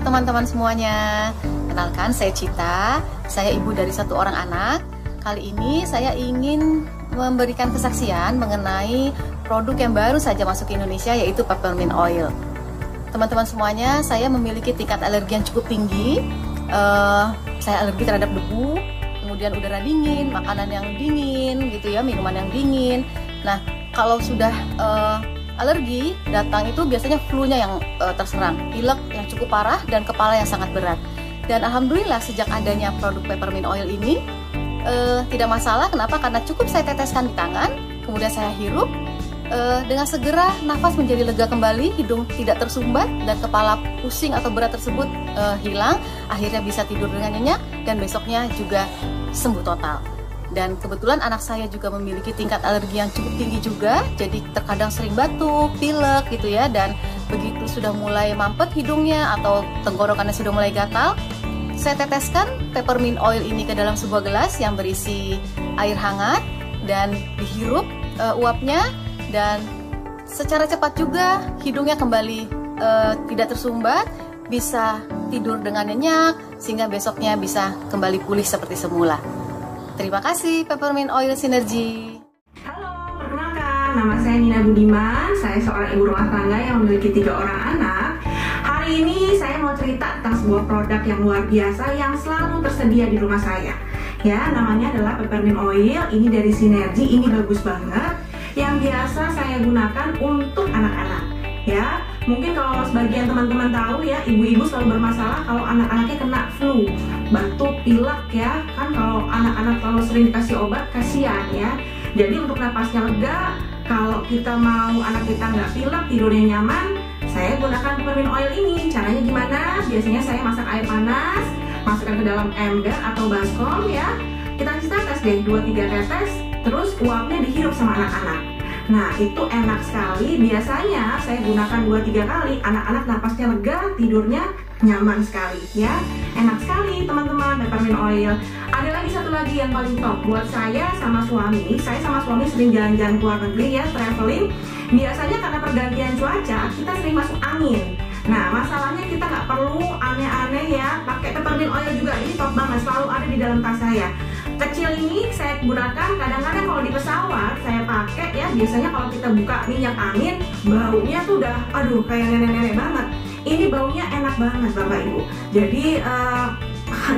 teman-teman semuanya. Kenalkan, saya Cita. Saya ibu dari 1 orang anak. Kali ini saya ingin memberikan kesaksian mengenai produk yang baru saja masuk ke Indonesia, yaitu peppermint oil. Teman-teman semuanya, saya memiliki tingkat alergi yang cukup tinggi. Saya alergi terhadap debu, kemudian udara dingin, makanan yang dingin, gitu ya, minuman yang dingin. Nah, kalau sudah alergi datang itu biasanya flu-nya yang terserang, pilek yang cukup parah, dan kepala yang sangat berat. Dan alhamdulillah sejak adanya produk peppermint oil ini tidak masalah. Kenapa? Karena cukup saya teteskan di tangan, kemudian saya hirup, dengan segera nafas menjadi lega kembali, hidung tidak tersumbat, dan kepala pusing atau berat tersebut hilang. Akhirnya bisa tidur dengan nyenyak, dan besoknya juga sembuh total. Dan kebetulan anak saya juga memiliki tingkat alergi yang cukup tinggi juga, jadi terkadang sering batuk, pilek gitu ya. Dan begitu sudah mulai mampet hidungnya atau tenggorokannya sudah mulai gatal, saya teteskan peppermint oil ini ke dalam sebuah gelas yang berisi air hangat, dan dihirup uapnya, dan secara cepat juga hidungnya kembali tidak tersumbat, bisa tidur dengan nyenyak, sehingga besoknya bisa kembali pulih seperti semula. Terima kasih Peppermint Oil Synergy. Halo, perkenalkan, nama saya Nina Budiman. Saya seorang ibu rumah tangga yang memiliki 3 orang anak. Hari ini saya mau cerita tentang sebuah produk yang luar biasa yang selalu tersedia di rumah saya. Ya, namanya adalah Peppermint Oil. Ini dari Synergy. Ini bagus banget. Yang biasa saya gunakan untuk anak-anak. Ya, mungkin kalau sebagian teman-teman tahu ya, ibu-ibu selalu bermasalah kalau anak-anaknya kena flu, batuk, pilek ya. Kan kalau anak-anak terlalu sering dikasih obat, kasihan ya. Jadi untuk napasnya lega, kalau kita mau anak kita nggak pilek, tidurnya nyaman, saya gunakan peppermint oil ini. Caranya gimana? Biasanya saya masak air panas, masukkan ke dalam ember atau baskom ya. Kita kasih tetes deh, 2-3 tetes, terus uapnya dihirup sama anak-anak. Nah, itu enak sekali. Biasanya saya gunakan 2-3 kali. Anak-anak napasnya lega, tidurnya nyaman sekali ya. Enak sekali teman-teman peppermint oil. Ada lagi satu lagi yang paling top buat saya sama suami. Saya sama suami sering jalan-jalan ke luar negeri ya, traveling. Biasanya karena pergantian cuaca, kita sering masuk angin. Nah, masalahnya kita nggak perlu aneh-aneh ya, pakai peppermint oil juga. Ini top banget, selalu ada di dalam tas saya. Kecil ini saya gunakan kadang-kadang kalau di pesawat saya pakai ya. Biasanya kalau kita buka minyak angin, baunya tuh udah aduh kayak nenek-nenek banget. Ini baunya enak banget Bapak Ibu. Jadi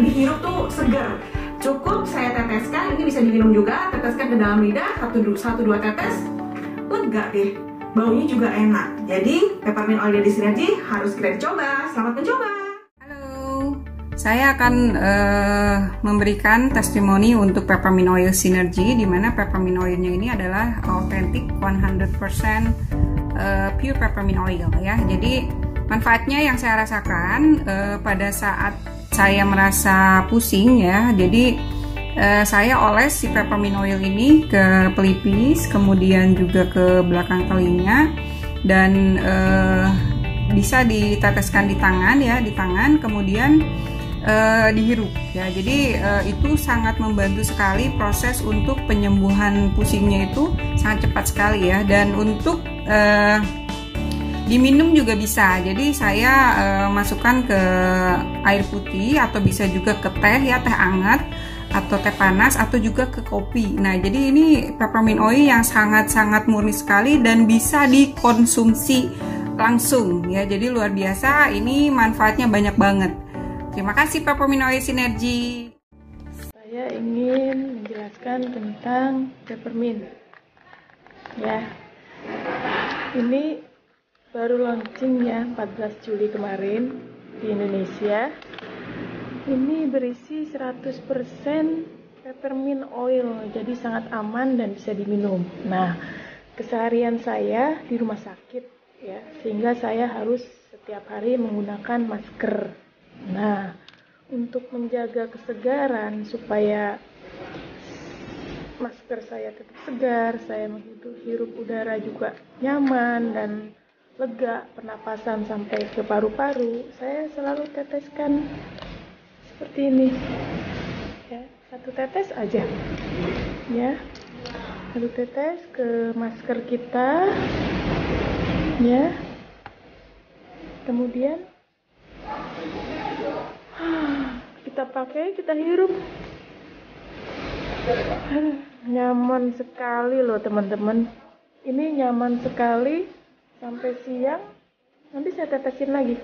dihirup tuh segar. Cukup saya teteskan, ini bisa diminum juga, teteskan ke dalam lidah, 1-2 tetes, lega deh. Baunya juga enak. Jadi peppermint oil dari Synergy harus segera dicoba. Selamat mencoba. Saya akan memberikan testimoni untuk peppermint oil Synergy, di mana peppermint oilnya ini adalah authentic 100% pure peppermint oil ya. Jadi manfaatnya yang saya rasakan pada saat saya merasa pusing ya. Jadi saya oles si peppermint oil ini ke pelipis, kemudian juga ke belakang telinga, dan bisa diteteskan di tangan ya, di tangan, kemudian dihirup ya. Jadi itu sangat membantu sekali proses untuk penyembuhan pusingnya, itu sangat cepat sekali ya. Dan untuk diminum juga bisa. Jadi saya masukkan ke air putih, atau bisa juga ke teh ya, teh hangat atau teh panas, atau juga ke kopi. Nah, jadi ini peppermint oil yang sangat-sangat murni sekali dan bisa dikonsumsi langsung ya. Jadi luar biasa, ini manfaatnya banyak banget. Terima kasih Peppermint Oil Synergy. Saya ingin menjelaskan tentang peppermint. Ya, ini baru launching ya, 14 Juli kemarin di Indonesia. Ini berisi 100% peppermint oil, jadi sangat aman dan bisa diminum. Nah, keseharian saya di rumah sakit ya, sehingga saya harus setiap hari menggunakan masker. Nah, untuk menjaga kesegaran supaya masker saya tetap segar, saya menghirup udara juga nyaman dan lega, pernapasan sampai ke paru-paru, saya selalu teteskan seperti ini ya, 1 tetes aja ya, 1 tetes ke masker kita ya, kemudian Kita pakai, kita hirup. Nyaman sekali loh teman-teman. Ini nyaman sekali sampai siang. Nanti saya tetesin lagi.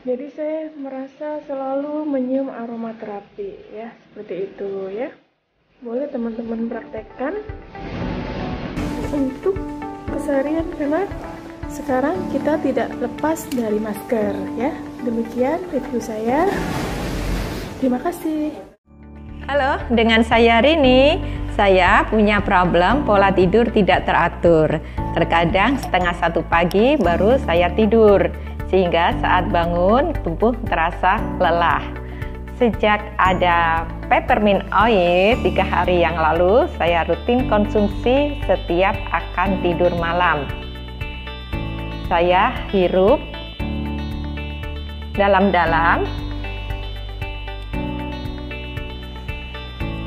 Jadi saya merasa selalu menyium aromaterapi ya, seperti itu ya. Boleh teman-teman praktekkan untuk keseharian karena sekarang kita tidak lepas dari masker ya. Demikian review saya. Terima kasih. Halo, dengan saya Rini. Saya punya problem pola tidur tidak teratur. Terkadang 1:30 pagi baru saya tidur, sehingga saat bangun tubuh terasa lelah. Sejak ada peppermint oil 3 hari yang lalu, saya rutin konsumsi setiap akan tidur malam. Saya hirup dalam-dalam,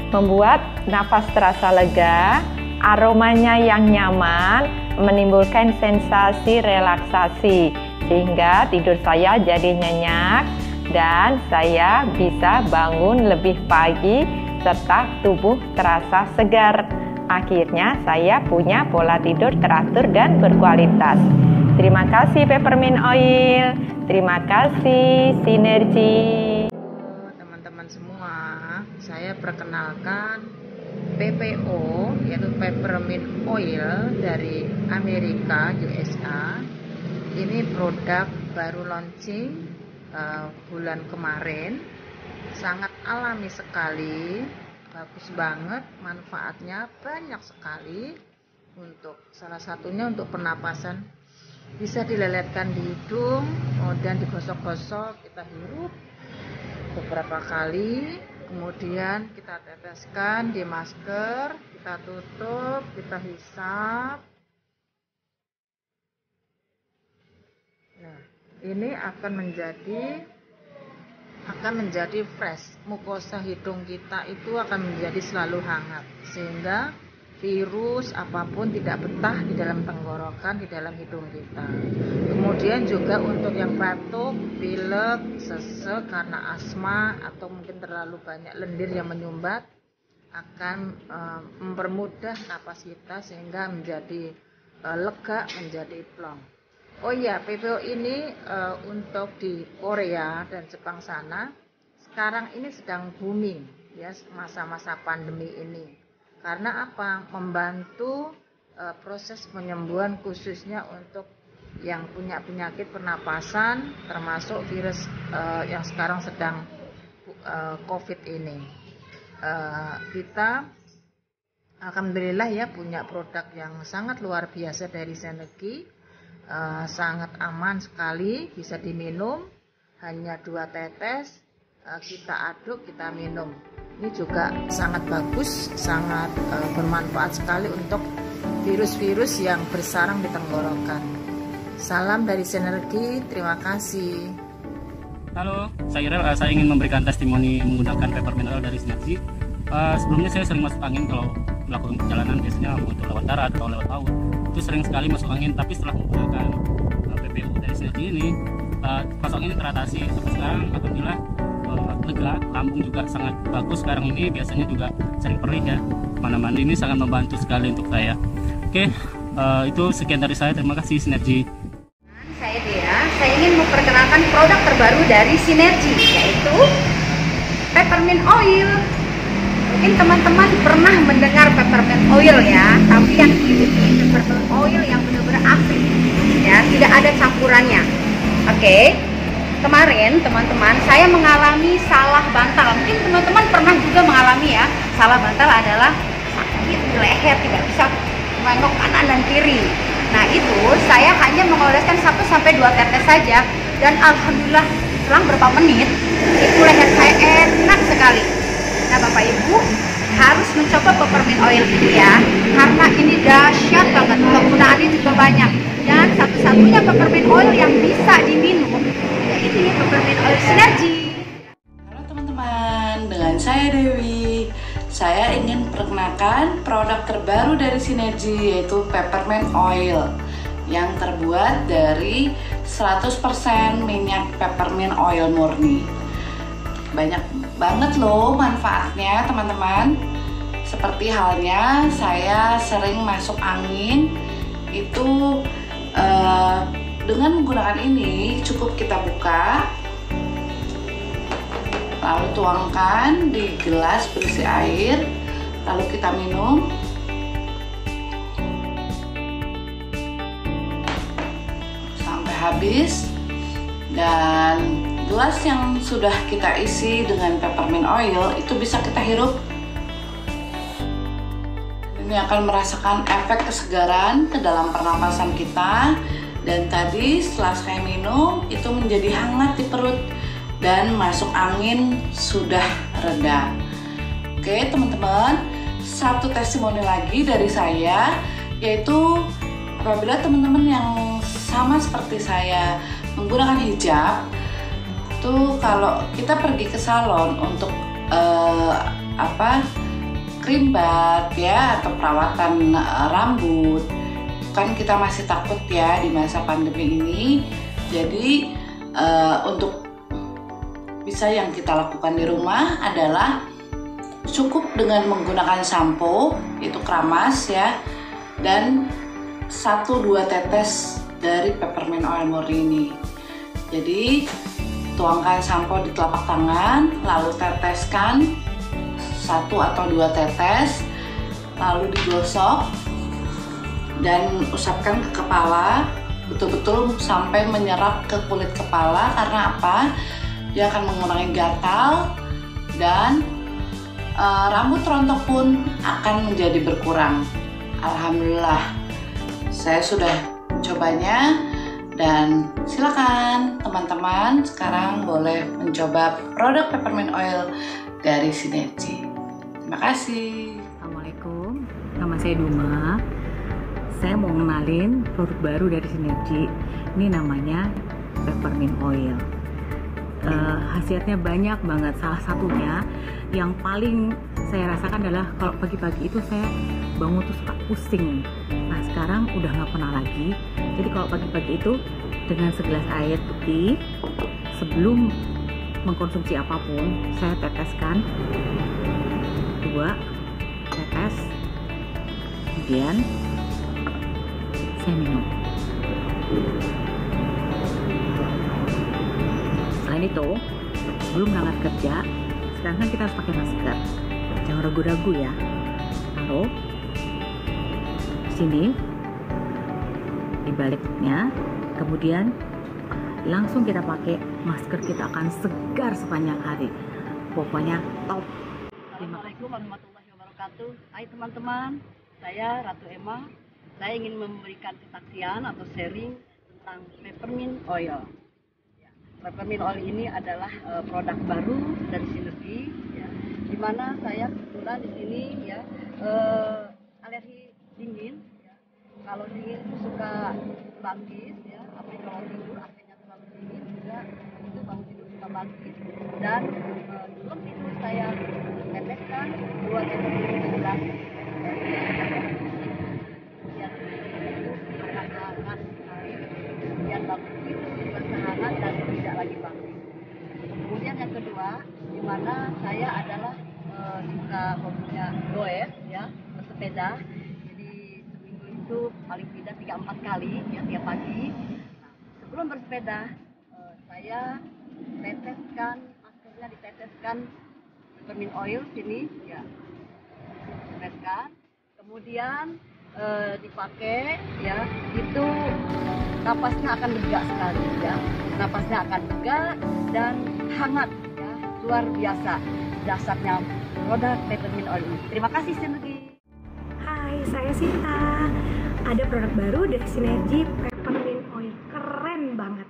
membuat nafas terasa lega, aromanya yang nyaman, menimbulkan sensasi relaksasi, sehingga tidur saya jadi nyenyak dan saya bisa bangun lebih pagi serta tubuh terasa segar. Akhirnya saya punya pola tidur teratur dan berkualitas. Terima kasih Peppermint Oil, terima kasih Sinergi. Teman-teman semua, saya perkenalkan PPO, yaitu Peppermint Oil dari Amerika, USA. Ini produk baru launching bulan kemarin, sangat alami sekali, bagus banget, manfaatnya banyak sekali. Untuk salah satunya untuk pernapasan, bisa dileletkan di hidung, kemudian digosok-gosok, kita hirup beberapa kali, kemudian kita teteskan di masker, kita tutup, kita hisap. Nah, ini akan menjadi fresh. Mukosa hidung kita itu akan menjadi selalu hangat, sehingga virus apapun tidak betah di dalam tenggorokan, di dalam hidung kita. Kemudian juga untuk yang batuk, pilek, sesek karena asma atau mungkin terlalu banyak lendir yang menyumbat, akan mempermudah napas kita sehingga menjadi lega, menjadi plong. Oh iya, PPO ini untuk di Korea dan Jepang sana sekarang ini sedang booming ya, masa-masa pandemi ini. Karena apa? Membantu proses penyembuhan khususnya untuk yang punya penyakit pernapasan, termasuk virus yang sekarang sedang COVID ini. Kita alhamdulillah ya punya produk yang sangat luar biasa dari Sinergi, sangat aman sekali, bisa diminum, hanya 2 tetes, kita aduk, kita minum. Ini juga sangat bagus, sangat bermanfaat sekali untuk virus-virus yang bersarang di tenggorokan. Salam dari Sinergi, terima kasih. Halo, saya ingin memberikan testimoni menggunakan Peppermint Oil dari Sinergi. Sebelumnya saya sering masuk angin kalau melakukan perjalanan, biasanya untuk lewat darat atau lewat laut. Itu sering sekali masuk angin, tapi setelah menggunakan PPO dari Sinergi ini, masuk angin teratasi. Sampai sekarang alhamdulillah lega, lambung juga sangat bagus sekarang ini. Biasanya juga sering perih ya, mana-mana. Ini sangat membantu sekali untuk saya. Oke, itu sekian dari saya. Terima kasih Sinergi. Saya Dea, saya ingin memperkenalkan produk terbaru dari Sinergi, yaitu Peppermint Oil. Mungkin teman-teman pernah mendengar Peppermint Oil ya, tapi yang ini Peppermint Oil yang benar-benar asli ya, tidak ada campurannya. Oke. Kemarin teman-teman saya mengalami salah bantal. Mungkin teman-teman pernah juga mengalami ya. Salah bantal adalah sakit di leher, tidak bisa menengok kanan dan kiri. Nah itu saya hanya mengoleskan 1-2 tetes saja, dan alhamdulillah selang berapa menit itu leher saya enak sekali. Nah Bapak Ibu harus mencoba Peppermint Oil ini ya, karena ini dahsyat banget, penggunaannya juga banyak, dan satu-satunya Peppermint Oil yang bisa diminum ini Peppermint Oil Sinergi. Halo teman-teman, dengan saya Dewi. Saya ingin perkenalkan produk terbaru dari Sinergi, yaitu Peppermint Oil yang terbuat dari 100% minyak peppermint oil murni. banyak banget loh manfaatnya teman-teman. Seperti halnya saya sering masuk angin itu, dengan menggunakan ini cukup kita buka, lalu tuangkan di gelas berisi air, lalu kita minum. Sampai habis, dan gelas yang sudah kita isi dengan peppermint oil itu bisa kita hirup. Ini akan merasakan efek kesegaran ke dalam pernapasan kita. Dan tadi setelah saya minum itu menjadi hangat di perut dan masuk angin sudah reda. Oke teman-teman, satu testimoni lagi dari saya, yaitu apabila teman-teman yang sama seperti saya menggunakan hijab, tuh kalau kita pergi ke salon untuk krim bat ya, atau perawatan rambut, kan kita masih takut ya di masa pandemi ini. Jadi untuk bisa yang kita lakukan di rumah adalah cukup dengan menggunakan sampo, itu keramas ya, dan 1-2 tetes dari peppermint oil murni ini. Jadi tuangkan sampo di telapak tangan, lalu teteskan 1 atau 2 tetes, lalu digosok dan usapkan ke kepala betul-betul sampai menyerap ke kulit kepala. Karena apa? Dia akan mengurangi gatal dan rambut rontok pun akan menjadi berkurang. Alhamdulillah, saya sudah mencobanya, dan silakan teman-teman sekarang boleh mencoba produk peppermint oil dari Sinergi. Terima kasih. Assalamualaikum, nama saya Duma. Saya mau kenalin produk baru dari Sinergi. Ini namanya peppermint oil. Khasiatnya banyak banget. Salah satunya yang paling saya rasakan adalah kalau pagi-pagi itu saya bangun tuh suka pusing. Nah sekarang udah nggak pernah lagi. Jadi kalau pagi-pagi itu dengan segelas air putih, sebelum mengkonsumsi apapun, saya teteskan 2 tetes, kemudian saya minum. Selain itu, sebelum berangkat kerja, sekarang kan kita harus pakai masker. Jangan ragu-ragu ya. Taruh sini di baliknya, kemudian langsung kita pakai masker, kita akan segar sepanjang hari. Pokoknya top. Assalamualaikum warahmatullahi wabarakatuh. Hai teman-teman, saya Ratu Emma. Saya ingin memberikan kesaksian atau sharing tentang peppermint oil. Peppermint oil ini adalah produk baru dari Sinergi, ya, di mana saya kebetulan di sini ya alergi dingin. Ya. Kalau dingin itu suka bangkit, ya, apalagi kalau tidur AC-nya terlalu dingin juga itu bangun tidur suka bangkit. Dan sebelum tidur saya teteskan 2 tetes gelas. Kemudian bangun tidur merasa hangat dan tidak lagi bangkit. Kemudian yang kedua, di mana saya adalah suka hobinya goes ya, bersepeda. Jadi seminggu itu paling tidak 3-4 kali ya, tiap pagi. Nah, sebelum bersepeda saya teteskan, maskernya diteteskan peppermint oil sini ya, teteskan, kemudian dipakai ya, itu napasnya akan lega sekali ya, napasnya akan lega dan hangat ya, luar biasa dasarnya produk peppermint oil ini. Terima kasih Sinergi. Hai, saya Sinta. Ada produk baru dari Sinergi, peppermint oil, keren banget.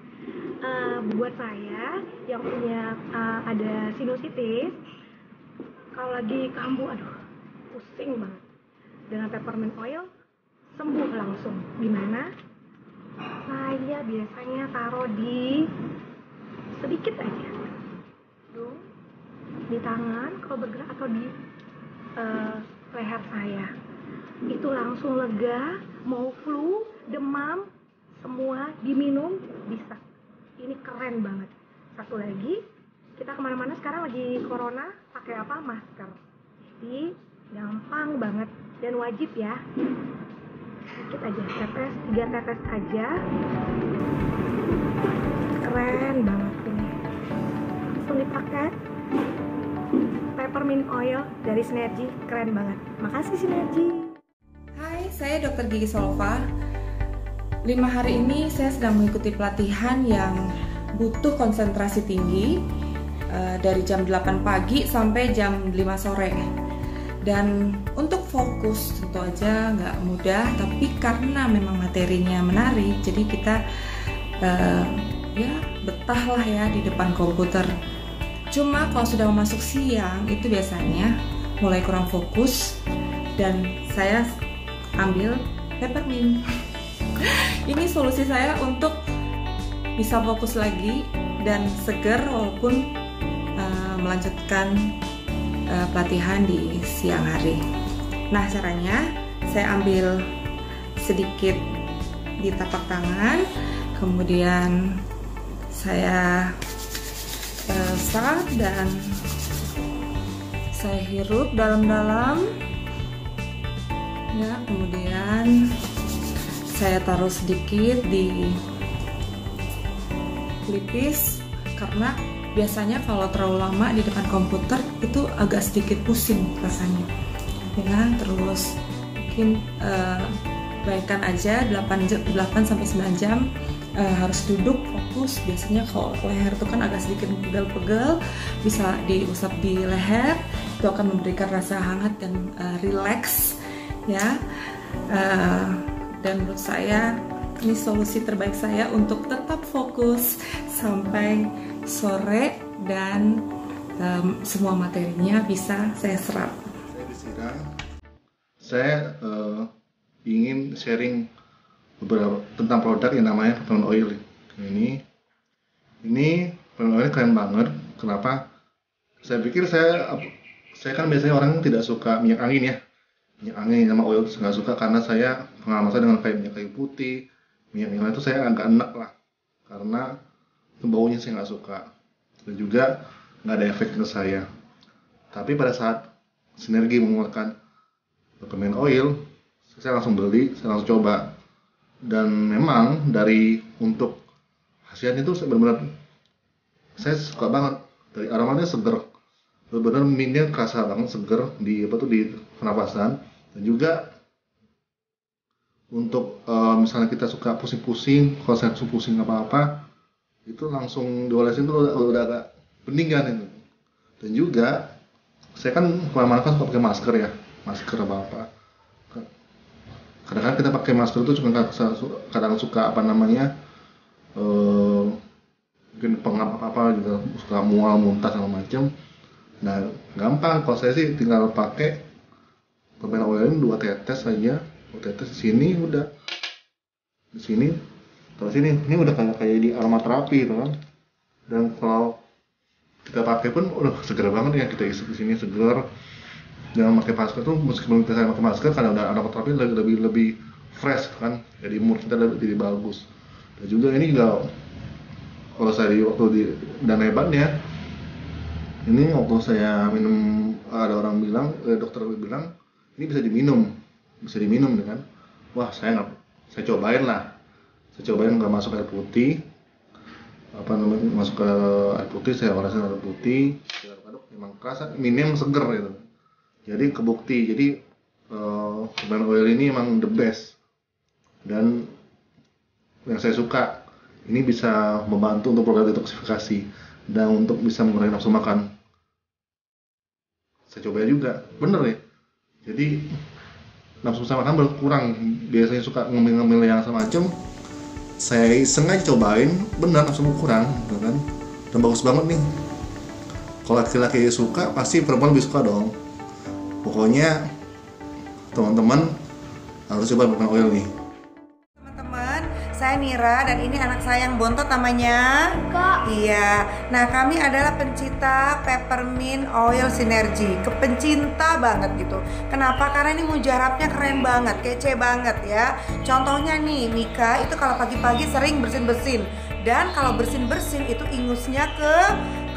Buat saya yang punya ada sinusitis, kalau lagi kambuh, aduh pusing banget, dengan peppermint oil sembuh langsung. Gimana? Saya biasanya taruh di sedikit aja, di tangan kalau bergerak, atau di leher saya. Itu langsung lega. Mau flu, demam, semua diminum bisa. Ini keren banget. Satu lagi, kita kemana-mana sekarang lagi corona, pakai apa? Masker. Jadi gampang banget dan wajib ya. Sedikit aja, tetes, 3 tetes aja. Keren banget ini. Langsung dipakai. Peppermint oil dari Sinergy, keren banget. Makasih Sinergy. Hai, saya Dr. Gigi Solva. 5 hari ini saya sedang mengikuti pelatihan yang butuh konsentrasi tinggi dari jam 8 pagi sampai jam 5 sore. Dan untuk fokus tentu aja nggak mudah, tapi karena memang materinya menarik, jadi kita ya betah lah ya di depan komputer. Cuma kalau sudah masuk siang itu biasanya mulai kurang fokus dan saya ambil peppermint. Ini solusi saya untuk bisa fokus lagi dan segar walaupun melanjutkan pelatihan di siang hari. Nah, caranya saya ambil sedikit di tapak tangan, kemudian saya dan saya hirup dalam-dalam ya, kemudian saya taruh sedikit di pelipis karena biasanya kalau terlalu lama di depan komputer itu agak sedikit pusing rasanya ya. Terus mungkin baikkan aja 8 sampai 9 jam harus duduk fokus. Biasanya kalau leher itu kan agak sedikit pegel-pegel, bisa diusap di leher, itu akan memberikan rasa hangat dan relax ya. Dan menurut saya ini solusi terbaik saya untuk tetap fokus sampai sore dan semua materinya bisa saya serap. Saya ingin sharing beberapa tentang produk yang namanya peppermint oil. Ini peppermint oil keren banget. Kenapa? Saya pikir saya kan biasanya orang tidak suka minyak angin ya. Minyak angin sama oil nggak suka karena saya pengalaman saya dengan kayak minyak kayu putih, minyak lain itu saya agak enak lah karena baunya saya nggak suka dan juga nggak ada efek ke saya. Tapi pada saat Sinergy mengeluarkan peppermint oil, saya langsung beli, saya langsung coba. Dan memang dari untuk hasilnya itu benar-benar saya suka banget. Dari aromanya seger, benar-benar mintnya kerasa banget seger di pernapasan. Dan juga untuk misalnya kita suka pusing-pusing, kalau saya pusing apa-apa, itu langsung diolesin tuh udah agak bening kan itu. Dan juga saya kan kemana-mana kan suka pakai masker ya, masker apa-apa. Kadang-kadang kita pakai masker itu kadang suka apa namanya mungkin pengap apa gitu, suka mual, muntah segala macam. Nah gampang, kalau saya sih tinggal pakai peppermint oil 2 tetes saja, 2 tetes di sini udah, di sini, terus ini udah kayak di aromaterapi gitu kan. Dan kalau kita pakai pun udah segar banget ya, kita isi di sini segar. Jangan pakai masker tuh, meskipun kita pakai masker karena udah aromaterapi lebih fresh kan, jadi mood kita jadi bagus. Dan juga ini juga kalau saya waktu di Daneban ya, ini waktu saya minum, ada orang bilang, dokter bilang ini bisa diminum kan. Wah saya cobain nggak masuk air putih, masuk ke air putih, saya olasin air putih, saya aduk, memang kerasa minum seger gitu. Jadi kebukti, jadi peppermint oil ini emang the best. Dan yang saya suka, ini bisa membantu untuk program detoksifikasi dan untuk bisa mengurangi nafsu makan. Saya coba juga, bener ya. Jadi nafsu makan berkurang. Biasanya suka ngemil-ngemil yang semacam, saya sengaja cobain, bener nafsu berkurang, gitu kan. Dan bagus banget nih. Kalau laki-laki suka, pasti perempuan lebih suka dong. Pokoknya teman-teman harus coba peppermint oil nih. Teman-teman, saya Mira dan ini anak saya yang bontot namanya Kak. Iya. Nah, kami adalah pencinta peppermint oil Sinergy. Kepencinta banget gitu. Kenapa? Karena ini mujarabnya keren banget, kece banget ya. Contohnya nih, Mika itu kalau pagi-pagi sering bersin-bersin. Dan kalau bersin-bersin itu ingusnya ke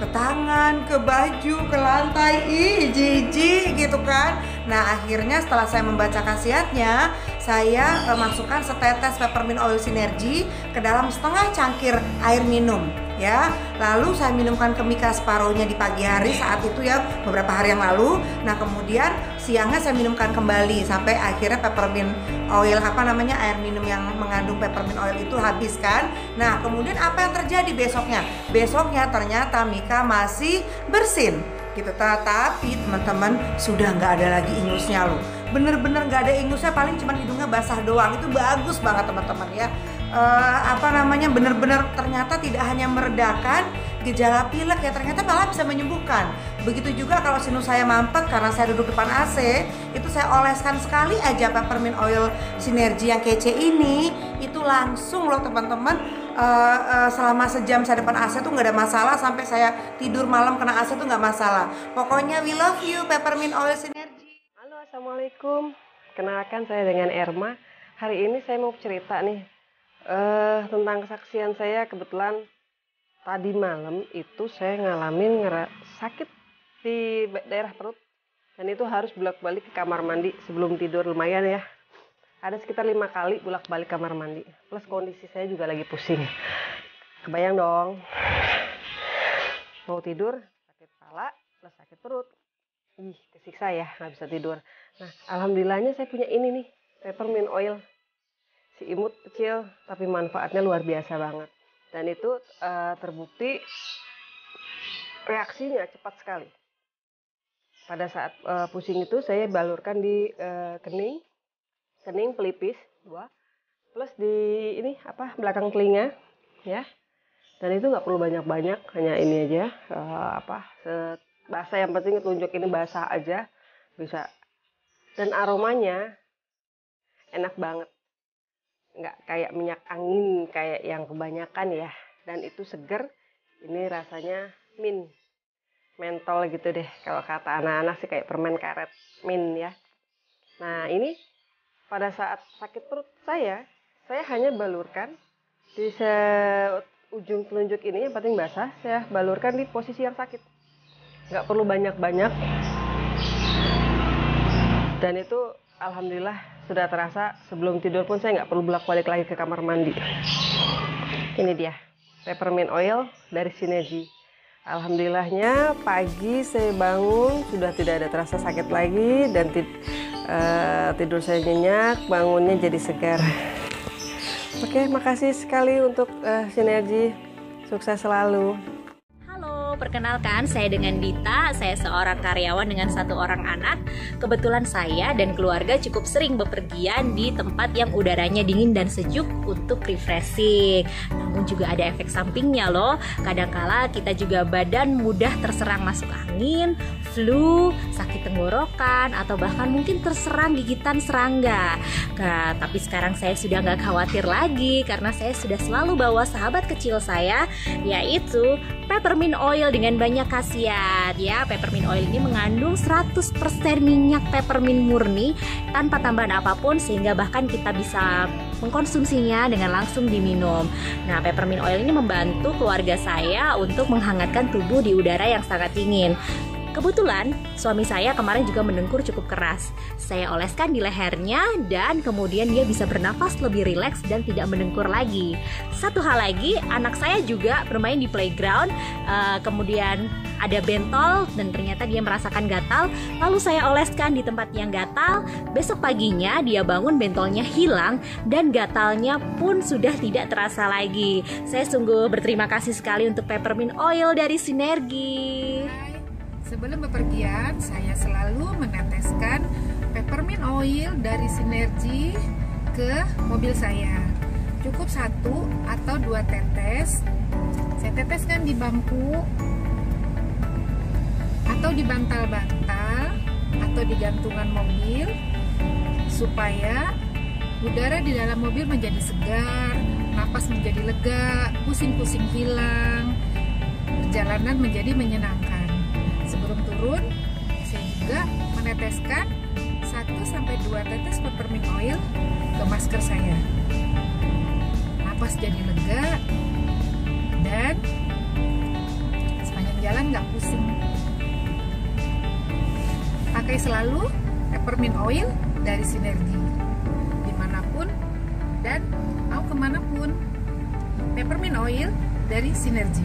ke tangan, ke baju, ke lantai, ih jijik gitu kan. Nah akhirnya setelah saya membaca khasiatnya, saya masukkan setetes peppermint oil sinergi ke dalam setengah cangkir air minum ya. Lalu saya minumkan ke Mika separuhnya di pagi hari saat itu ya, beberapa hari yang lalu. Nah kemudian siangnya saya minumkan kembali sampai akhirnya peppermint oil air minum yang mengandung peppermint oil itu habis kan. Nah kemudian apa yang terjadi besoknya? Besoknya ternyata Mika masih bersin gitu, tapi teman-teman sudah nggak ada lagi ingusnya loh, bener-bener nggak ada ingusnya, paling cuma hidungnya basah doang. Itu bagus banget teman-teman ya. Bener-bener ternyata tidak hanya meredakan gejala pilek ya, ternyata malah bisa menyembuhkan. Begitu juga kalau sinus saya mampet karena saya duduk depan AC, itu saya oleskan sekali aja peppermint oil sinergi yang kece ini, itu langsung loh teman-teman. Selama sejam saya depan AC tuh nggak ada masalah, sampai saya tidur malam kena AC tuh nggak masalah. Pokoknya we love you peppermint oil sinergi. Halo, assalamualaikum. Kenalkan saya dengan Erma. Hari ini saya mau cerita nih tentang kesaksian saya. Kebetulan tadi malam itu saya ngalamin sakit di daerah perut, dan itu harus bolak-balik ke kamar mandi sebelum tidur. Lumayan ya, ada sekitar 5 kali bolak-balik kamar mandi, plus kondisi saya juga lagi pusing. Kebayang dong, mau tidur sakit kepala plus sakit perut, kesiksa ya, nggak bisa tidur. Nah alhamdulillahnya saya punya ini nih, peppermint oil. Si imut kecil tapi manfaatnya luar biasa banget, dan itu terbukti reaksinya cepat sekali. Pada saat pusing itu saya balurkan di kening pelipis 2, plus di belakang telinga ya, dan itu nggak perlu banyak-banyak, hanya ini aja basah, yang penting tunjuk ini basah aja bisa. Dan aromanya enak banget, nggak kayak minyak angin kayak yang kebanyakan ya, dan itu seger. Ini rasanya mentol gitu deh, kalau kata anak-anak sih kayak permen karet mint ya. Nah ini pada saat sakit perut saya hanya balurkan di ujung telunjuk ini yang paling basah, saya balurkan di posisi yang sakit, nggak perlu banyak-banyak, dan itu alhamdulillah sudah terasa. Sebelum tidur pun saya nggak perlu bolak-balik lagi ke kamar mandi. Ini dia peppermint oil dari Sinergi. Alhamdulillahnya pagi saya bangun sudah tidak ada terasa sakit lagi, dan tidur saya nyenyak, bangunnya jadi segar. Oke, makasih sekali untuk Sinergi. Sukses selalu. Perkenalkan, saya dengan Dita. Saya seorang karyawan dengan 1 orang anak. Kebetulan saya dan keluarga cukup sering bepergian di tempat yang udaranya dingin dan sejuk untuk refreshing. Namun juga ada efek sampingnya loh. Kadangkala kita juga badan mudah terserang masuk angin, flu, sakit tenggorokan, atau bahkan mungkin terserang gigitan serangga. Tapi sekarang saya sudah nggak khawatir lagi, karena saya sudah selalu bawa sahabat kecil saya, yaitu peppermint oil dengan banyak khasiat ya. Peppermint oil ini mengandung 100% minyak peppermint murni tanpa tambahan apapun, sehingga bahkan kita bisa mengkonsumsinya dengan langsung diminum. Nah, peppermint oil ini membantu keluarga saya untuk menghangatkan tubuh di udara yang sangat dingin. Kebetulan suami saya kemarin juga mendengkur cukup keras. Saya oleskan di lehernya, dan kemudian dia bisa bernafas lebih rileks dan tidak mendengkur lagi. Satu hal lagi, anak saya juga bermain di playground, kemudian ada bentol dan ternyata dia merasakan gatal. Lalu saya oleskan di tempat yang gatal. Besok paginya dia bangun, bentolnya hilang dan gatalnya pun sudah tidak terasa lagi. Saya sungguh berterima kasih sekali untuk peppermint oil dari Sinergi. Sebelum bepergian, saya selalu meneteskan peppermint oil dari Sinergi ke mobil saya. Cukup 1 atau 2 tetes. Saya teteskan di bangku atau di bantal-bantal atau di gantungan mobil, supaya udara di dalam mobil menjadi segar, napas menjadi lega, pusing-pusing hilang, perjalanan menjadi menyenangkan. Sebelum turun, saya juga meneteskan 1-2 tetes peppermint oil ke masker saya. Napas jadi lega, dan sepanjang jalan nggak pusing. Pakai selalu peppermint oil dari Sinergi, dimanapun dan mau kemanapun. Peppermint oil dari Sinergi.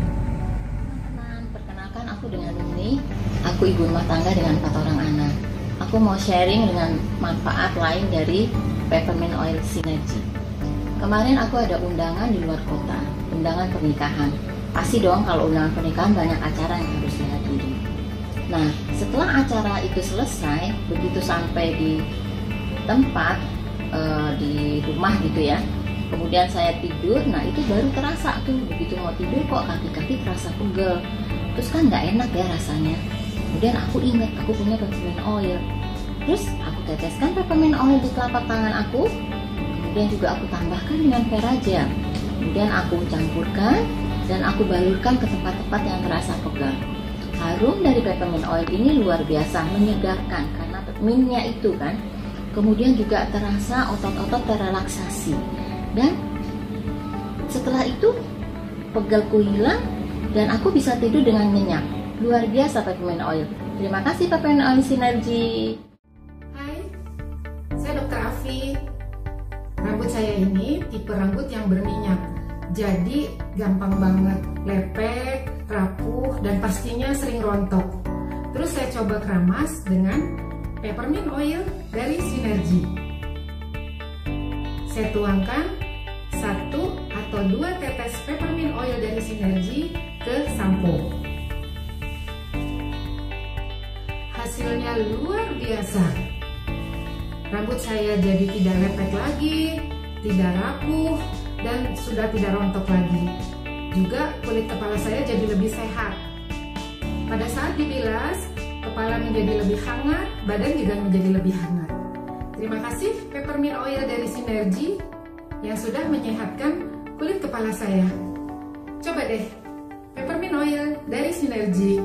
Perkenalkan, aku dengan Nuni. Aku ibu rumah tangga dengan 4 orang anak. Aku mau sharing dengan manfaat lain dari peppermint oil Sinergi. Kemarin aku ada undangan di luar kota, undangan pernikahan. Pasti dong kalau undangan pernikahan banyak acara yang harus dihadiri. Nah, setelah acara itu selesai, begitu sampai di tempat, di rumah gitu ya, kemudian saya tidur, nah itu baru terasa tuh, begitu mau tidur kok kaki-kaki terasa pegel. Terus kan nggak enak ya rasanya. Kemudian aku ingat aku punya peppermint oil. Terus aku teteskan peppermint oil di telapak tangan aku. Kemudian juga aku tambahkan dengan Veraja. Kemudian aku campurkan dan aku balurkan ke tempat-tempat yang terasa pegal. Harum dari peppermint oil ini luar biasa, menyegarkan karena mintnya itu kan. Kemudian juga terasa otot-otot terrelaksasi. Dan setelah itu pegalku hilang dan aku bisa tidur dengan nyenyak. Luar biasa peppermint oil. Terima kasih peppermint oil Sinergi. Hai, saya Dr. Afi. Rambut saya ini tipe rambut yang berminyak. Jadi gampang banget lepek, rapuh, dan pastinya sering rontok. Terus saya coba keramas dengan peppermint oil dari Sinergi. Saya tuangkan 1 atau 2 tetes peppermint oil dari Sinergi ke sampo. Hasilnya luar biasa. Rambut saya jadi tidak lepek lagi, tidak rapuh, dan sudah tidak rontok lagi. Juga kulit kepala saya jadi lebih sehat. Pada saat dibilas, kepala menjadi lebih hangat, badan juga menjadi lebih hangat. Terima kasih peppermint oil dari Sinergi yang sudah menyehatkan kulit kepala saya. Coba deh, peppermint oil dari Sinergi.